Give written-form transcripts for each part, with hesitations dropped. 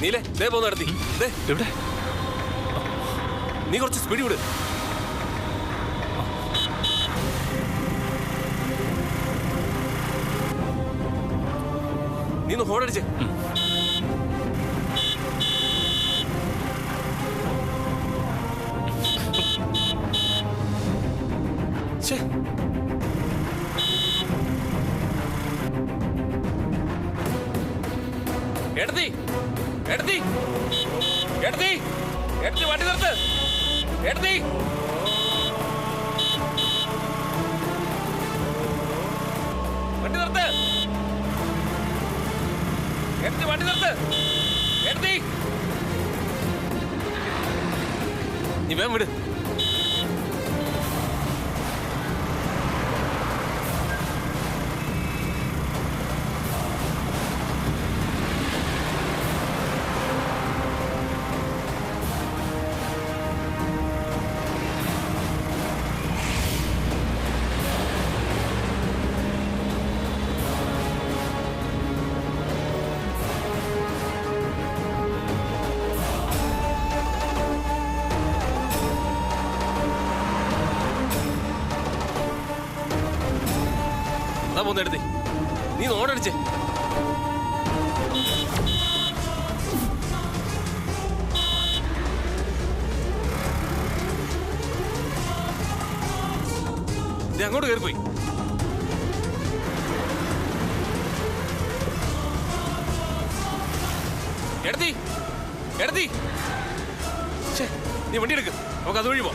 നീലേ ദേ പോന്ന് നടത്തി എവിടെ? നീ കുറച്ച് സ്പീഡ് വിട്. നീ ഒന്ന് ഹോൺ അടിച്ചേ. എടുത്തി എടുത്തി എടുത്തി എടുത്തി വണ്ടി നിർത്ത്. എടുത്തി വണ്ടി നിർത്ത്. എടുത്തി വണ്ടി നിർത്ത്. എടുത്തി നീ വേഗം വിട്. എടുത്തി നീ ഓടടിച്ചേ. അങ്ങോട്ട് കയറിപ്പോയി. എടുത്തി എടുത്തി നീ വണ്ടി എടുക്ക്. നമുക്ക് അതുവഴി പോ.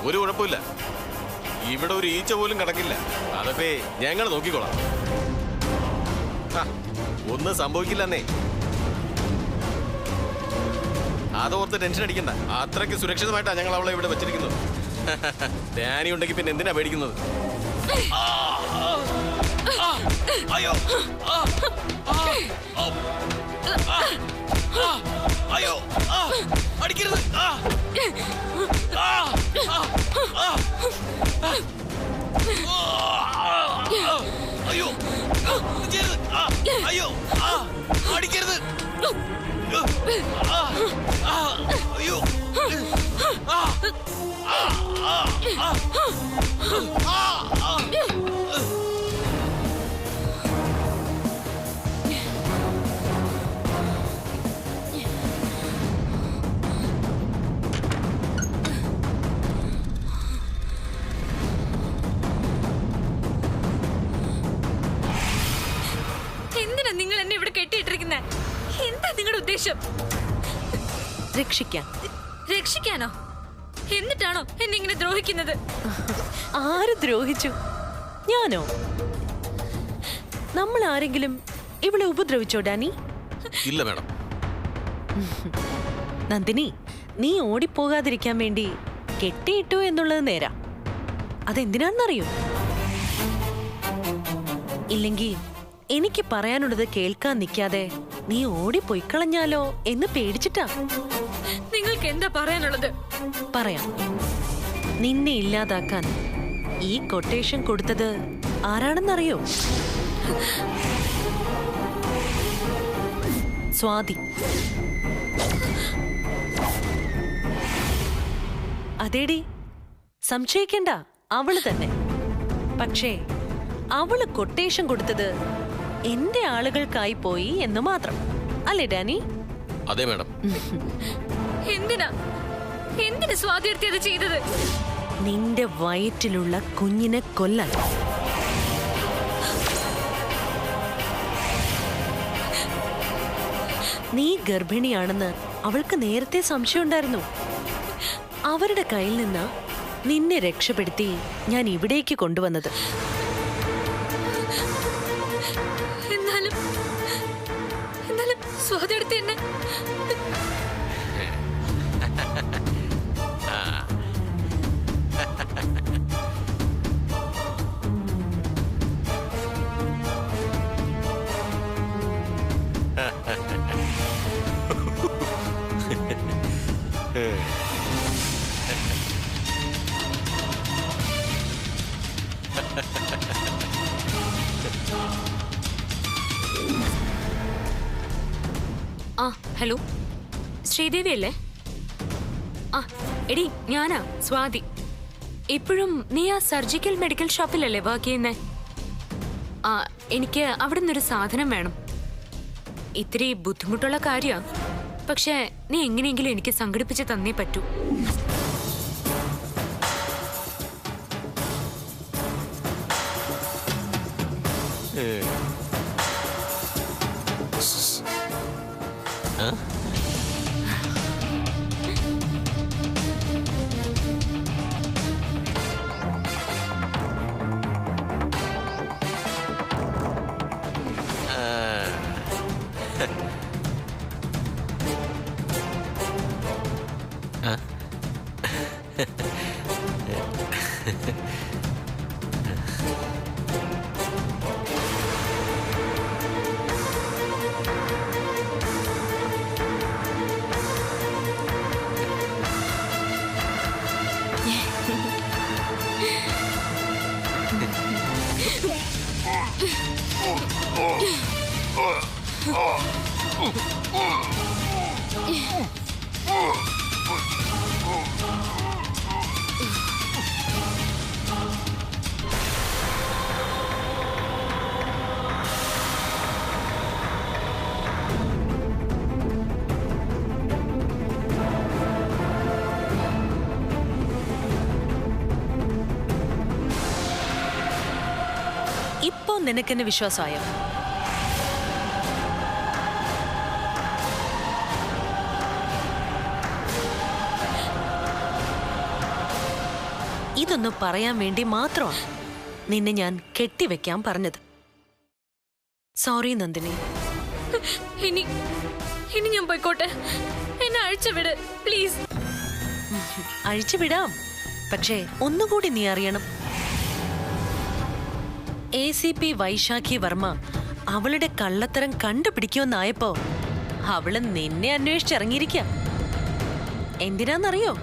ഒരു കുഴപ്പമില്ല. ഇവിടെ ഒരു ഈച്ച പോലും കിടക്കില്ല. അതൊക്കെ ഞങ്ങൾ നോക്കിക്കോളാം. ഒന്നും സംഭവിക്കില്ലെന്നേ. അതോർത്ത് ടെൻഷൻ അടിക്കണ്ട. അത്രയ്ക്ക് സുരക്ഷിതമായിട്ടാണ് ഞങ്ങൾ അവളെ ഇവിടെ വെച്ചിരിക്കുന്നത്. ഡാനി ഉണ്ടെങ്കിൽ പിന്നെ എന്തിനാ പേടിക്കുന്നത്? അയ്യോ അയ്യോ അടിക്കരുത്. അയ്യോ അയ്യോ അടിക്കരുത്. അയ്യോ എന്തിനാ നിങ്ങൾ എന്നെ ഇവിടെ കെട്ടിയിട്ടിരിക്കുന്നത്? എന്താ നിങ്ങളുടെ ഉദ്ദേശം? രക്ഷിക്കാനോ? എന്നിട്ടാണോ എന്നെ ഇങ്ങനെ ദ്രോഹിക്കുന്നത്? ആര് ദ്രോഹിച്ചു? ഞാനോ? നമ്മൾ ആരെങ്കിലും ഇവളെ ഉപദ്രവിച്ചോ ഡാനി? ഇല്ല മാഡം. നന്ദിനി, നീ ഓടിപ്പോകാതിരിക്കാൻ വേണ്ടി കെട്ടിയിട്ടു എന്നുള്ളത് നേരാ. അതെന്തിനാണെന്നറിയോ? ഇല്ലെങ്കിൽ എനിക്ക് പറയാനുള്ളത് കേൾക്കാൻ നിൽക്കാതെ നീ ഓടിപ്പോയി കളഞ്ഞാലോ എന്ന് പേടിച്ചിട്ടാ. നിങ്ങൾക്ക് എന്താ പറയാനുള്ളത്? പറയാം. നിന്നെ ഇല്ലാതാക്കാൻ ഈ കൊട്ടേഷൻ കൊടുത്തത് ആരാണെന്നറിയോ? സ്വാതി. അതേടി, സംശയിക്കണ്ട, അവള് തന്നെ. പക്ഷേ അവള് കൊട്ടേഷൻ കൊടുത്തത് എന്റെ ആളുകൾക്കായി പോയി എന്ന് മാത്രം. അല്ലേ ഡാനി? അതെ മാഡം. എന്തിനാ സ്വാതി അത് ചെയ്തത്? നിന്റെ വയറ്റിലുള്ള കുഞ്ഞിനെ കൊല്ലാൻ. നീ ഗർഭിണിയാണെന്ന് അവൾക്ക് നേരത്തെ സംശയമുണ്ടായിരുന്നു. അവരുടെ കയ്യിൽ നിന്ന് നിന്നെ രക്ഷപ്പെടുത്തി ഞാൻ ഇവിടേക്ക് കൊണ്ടുവന്നത്. എന്നാലും സ്വാതി എടുത്ത് എന്നെ ഹലോ, ശ്രീദേവി അല്ലേ? എടി, ഞാനാ സ്വാതി. ഇപ്പോഴും നീ ആ സർജിക്കൽ മെഡിക്കൽ ഷോപ്പിലല്ലേ വർക്ക് ചെയ്യുന്നേ? എനിക്ക് അവിടെ നിന്നൊരു സാധനം വേണം. ഇത്തിരി ബുദ്ധിമുട്ടുള്ള കാര്യമാണ്, പക്ഷെ നീ എങ്ങനെയെങ്കിലും എനിക്ക് സംഘടിപ്പിച്ച് തന്നേ പറ്റൂ. ഇപ്പോ നിനക്കെന്നെ വിശ്വാസമായോ? ഇതൊന്ന് പറയാൻ വേണ്ടി മാത്രമാണ് നിന്നെ ഞാൻ കെട്ടിവെക്കാൻ പറഞ്ഞത്. സോറി നന്ദിനി. ഇനി ഇനി ഞാൻ പോയിക്കോട്ടെ, എന്നെ അഴിച്ചുവിട് പ്ലീസ്. അഴിച്ചുവിടാം, പക്ഷേ ഒന്നുകൂടി നീ അറിയണം. ACP വൈശാഖി വർമ്മ അവളുടെ കള്ളത്തരം കണ്ടുപിടിക്കുമെന്നായപ്പോ അവള് നിന്നെ അന്വേഷിച്ചിറങ്ങിയിരിക്കാം. എന്തിനാന്നറിയോ?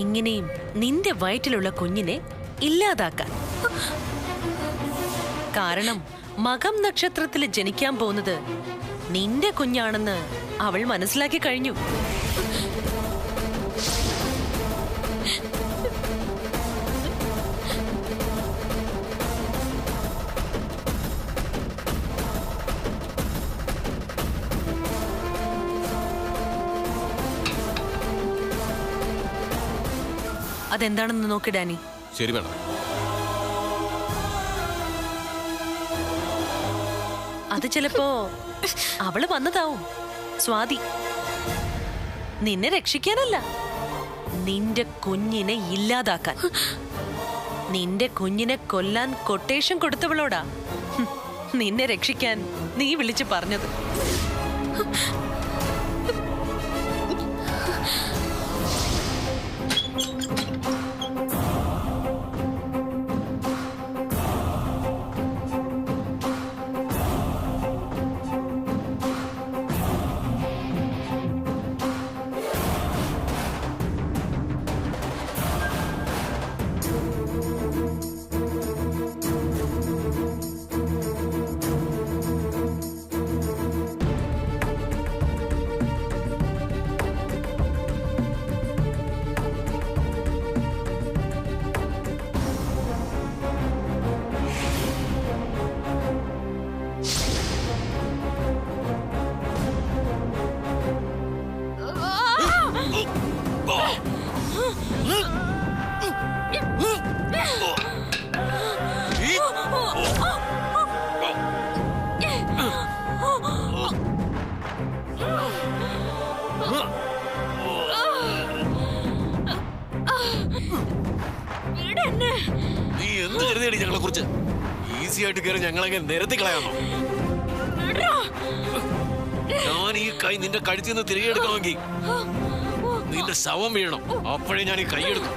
എങ്ങനെയും നിന്റെ വയറ്റിലുള്ള കുഞ്ഞിനെ ഇല്ലാതാക്കാൻ. കാരണം മകം നക്ഷത്രത്തിൽ ജനിക്കാൻ പോകുന്നത് നിന്റെ കുഞ്ഞാണെന്ന് അവൾ മനസ്സിലാക്കി കഴിഞ്ഞു. അതെന്താണെന്ന് നോക്ക് ഡാനി. ശരി വേണം. അത് ചിലപ്പോ അവള് വന്നതാവും സ്വാതി. നിന്നെ രക്ഷിക്കാനല്ല, നിന്റെ കുഞ്ഞിനെ ഇല്ലാതാക്കാൻ. നിന്റെ കുഞ്ഞിനെ കൊല്ലാൻ കൊട്ടേഷൻ കൊടുത്തവളോടാ നിന്നെ രക്ഷിക്കാൻ നീ വിളിച്ചു പറഞ്ഞത്. നീ എന്ത് കരുതിയാണ് ഞങ്ങളെ കുറിച്ച്? ഈസി ആയിട്ട് കയറി ഞങ്ങളെ നിരത്തി കളയാമോ? ഞാൻ ഈ കൈ നിന്റെ കഴുത്തിൽ നിന്ന് തിരികെ എടുക്കണമെങ്കിൽ നിന്റെ ശവം വീഴണം. അപ്പോഴേ ഞാൻ ഈ കൈ എടുക്കും.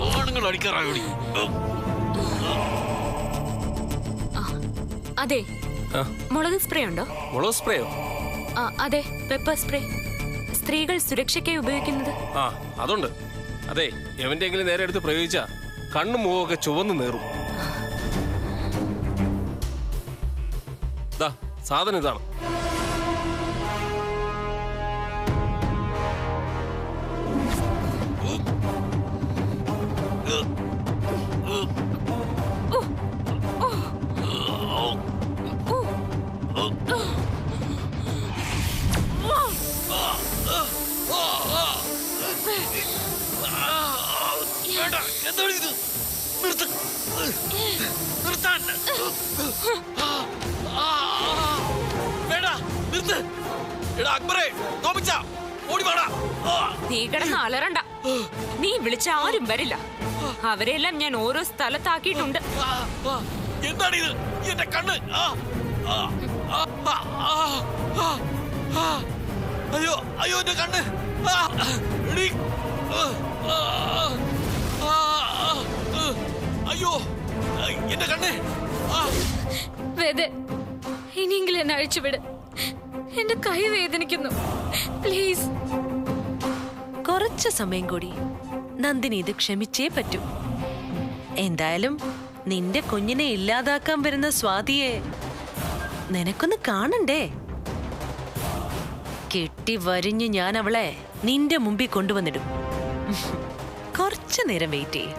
ആണുങ്ങൾ അടിക്കാറായോടി. അതെ, മുളക് സ്പ്രേ ഉണ്ടോ? മുളക് സ്പ്രേയോ? അതെ, പെപ്പർ സ്പ്രേ. സ്ത്രീകൾ സുരക്ഷയ്ക്കായി ഉപയോഗിക്കുന്നത്. അതുണ്ട്. അതെ, എവന്റെങ്കിലും നേരെ എടുത്ത് പ്രയോഗിച്ചാ കണ്ണും മുഖമൊക്കെ ചുവന്ന് നേറും. സാധനം ഇതാണ്. നീ കിടന്ന് അലറണ്ട. നീ വിളിച്ച ആരും വരില്ല. അവരെല്ലാം ഞാൻ ഓരോ സ്ഥലത്താക്കിയിട്ടുണ്ട്. എന്താണിത്? എന്റെ കണ്ണ്! അയ്യോ അയ്യോ, എന്റെ കണ്ണ്! അയ്യോ എന്റെ കണ്ണ്! വേദ, ഇനിയെങ്കിലും എന്നെ അഴിച്ചുവിട്. എന്റെ കൈ വേദനിക്കുന്നു, പ്ലീസ്. കുറച്ച് സമയം കൂടി നന്ദിനി ഇത് ക്ഷമിച്ചേ പറ്റൂ. എന്തായാലും നിന്റെ കുഞ്ഞിനെ ഇല്ലാതാക്കാൻ വരുന്ന സ്വാതിയെ നിനക്കൊന്ന് കാണണ്ടേ? കെട്ടി വരിഞ്ഞ് ഞാൻ അവളെ നിന്റെ മുമ്പിൽ കൊണ്ടുവന്നിടും. കുറച്ചു നേരം വെയിറ്റ് ചെയ്യ്.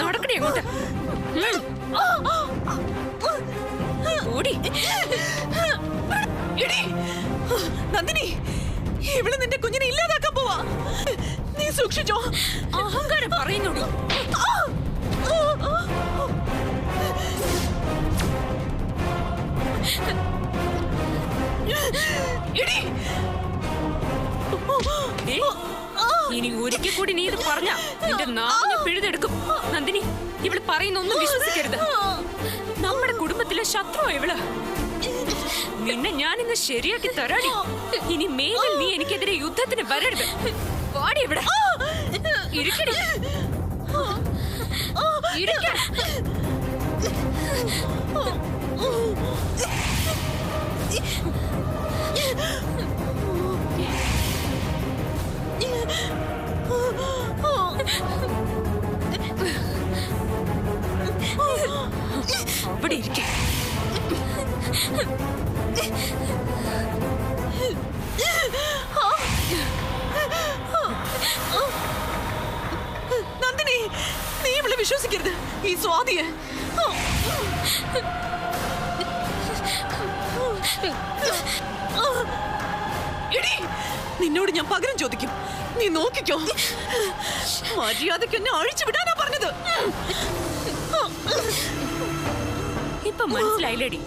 നടക്കണേ അങ്ങോട്ട്. ഓടി. നന്ദിനി, ഇവള് നിന്റെ കുഞ്ഞിനെ ഇല്ലാതാക്കാൻ പോവാ. നീ സൂക്ഷിച്ചോ. അഹങ്കാരം പറയുന്നുള്ളൂ. ഇനി ഒരിക്കൽ കൂടി നീ ഇത് പറഞ്ഞ നിന്റെ നാവിനെ പിഴുതെടുക്കും. നന്ദിനി, ഇവള് പറയുന്നൊന്നും വിശ്വസിക്കരുത്. നമ്മുടെ കുടുംബത്തിലെ ശത്രു ഇവള്. നിന്നെ ഞാനിന്ന് ശരിയാക്കി തരാടി. ഇനി മേലിൽ നീ എനിക്കെതിരെ യുദ്ധത്തിന് വരരുത്. പാടി ഇവിടെ ഇരിക്കടി. ഇരിക്ക. അവിടെ ഇരിക്ക. നന്ദിനി, നീ ഇവളെ വിശ്വസിക്കരുത്. ഈ സ്വാതിയെ നിന്നോട് ഞാൻ പകരം ചോദിക്കും. നീ നോക്കിക്കോ. മര്യാദയ്ക്ക് എന്നെ അഴിച്ചു വിടാനാ പറഞ്ഞത്. ഇപ്പൊ മനസ്സിലായില്ലേടി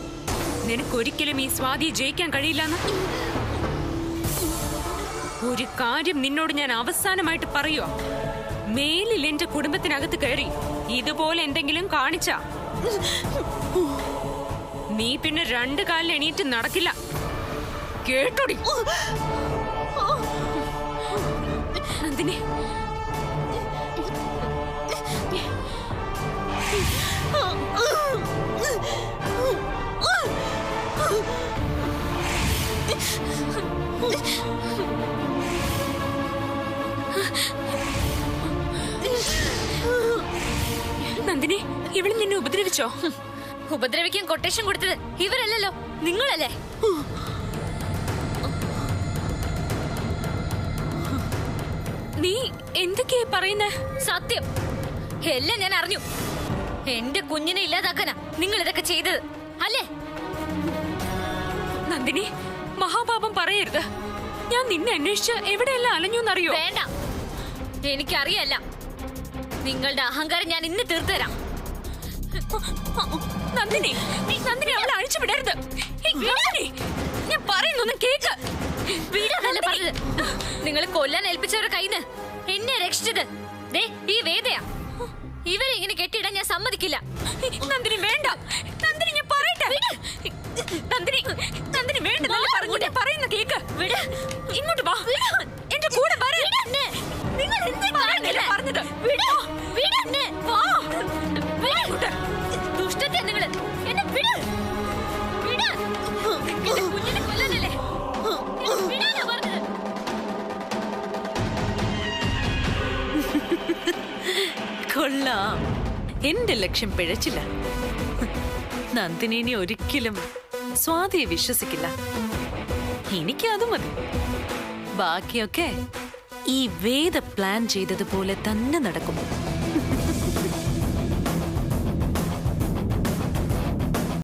നിനക്കൊരിക്കലും ഈ സ്വാതിയെ ജയിക്കാൻ കഴിയില്ലെന്ന്. ഒരു കാര്യം നിന്നോട് ഞാൻ അവസാനമായിട്ട് പറയുക. മേലിൽ എന്റെ കുടുംബത്തിനകത്ത് കയറി ഇതുപോലെ എന്തെങ്കിലും കാണിച്ച നീ പിന്നെ 2 കാലിൽ എണീറ്റ് നടക്കില്ല. കേട്ടോടി. നന്ദിനി, നന്ദിനി, ഇവള് നിന്നെ ഉപദ്രവിച്ചോ? ഉപദ്രവിക്കാൻ കൊട്ടേഷൻ കൊടുത്തത് ഇവരല്ലല്ലോ, നിങ്ങളല്ലേ? നീ എന്തൊക്കെയാ പറയുന്നേ? സത്യം എല്ലാം ഞാൻ അറിഞ്ഞു. എന്റെ കുഞ്ഞിനെ ഇല്ലാതാക്കാനാ നിങ്ങൾ ഇതൊക്കെ ചെയ്തത് അല്ലേ? നന്ദിനി, മഹാപാപം പറയരുത്. ഞാൻ നിന്നെ അന്വേഷിച്ച് എവിടെയെല്ലാം അലഞ്ഞൂന്നറിയോ? വേണ്ട, എനിക്കറിയല്ല. നിങ്ങളുടെ അഹങ്കാരം ഞാൻ ഇന്ന് തീർത്തുതരാം. നന്ദിനി, നന്ദിനി, അവളെ അഴിച്ചു വിടരുത്. നന്ദിനി, ഞാൻ പറയുന്നൊന്നും കേക്ക്. വീടാന്നല്ല പറഞ്ഞത്. നിങ്ങൾ കൊല്ലാൻ ഏൽപ്പിച്ചവരുടെ കയ്യിന്ന് എന്നെ രക്ഷിച്ചത് ദേ ഈ വേദയാ. ഇവരെ ഇങ്ങനെ കെട്ടിയിടാൻ ഞാൻ സമ്മതിക്കില്ല. നന്ദിനി, വേണ്ട. നന്ദിനി, ഞാൻ പറയട്ടെ. നന്ദിനി, നന്ദിനി, വേണ്ട. ഞാൻ പറയുന്ന കേക്ക്. ഇങ്ങോട്ട് വാ. എന്റെ കൂടെ നിങ്ങൾ പറഞ്ഞത് ദുഷ്ടത്തെ നിങ്ങള് എന്നെ വിട്. കുഞ്ഞിനെ കൊല്ലാനല്ലേ വിടാനാ പറഞ്ഞത്. കൊള്ളാം. എന്റെ ലക്ഷ്യം പിഴച്ചില്ല. നന്ദിനി ഒരിക്കലും സ്വാതിയെ വിശ്വസിക്കില്ല. എനിക്ക് അത് മതി. ബാക്കിയൊക്കെ ഈ വേദ പ്ലാൻ ചെയ്തതുപോലെ തന്നെ നടക്കും.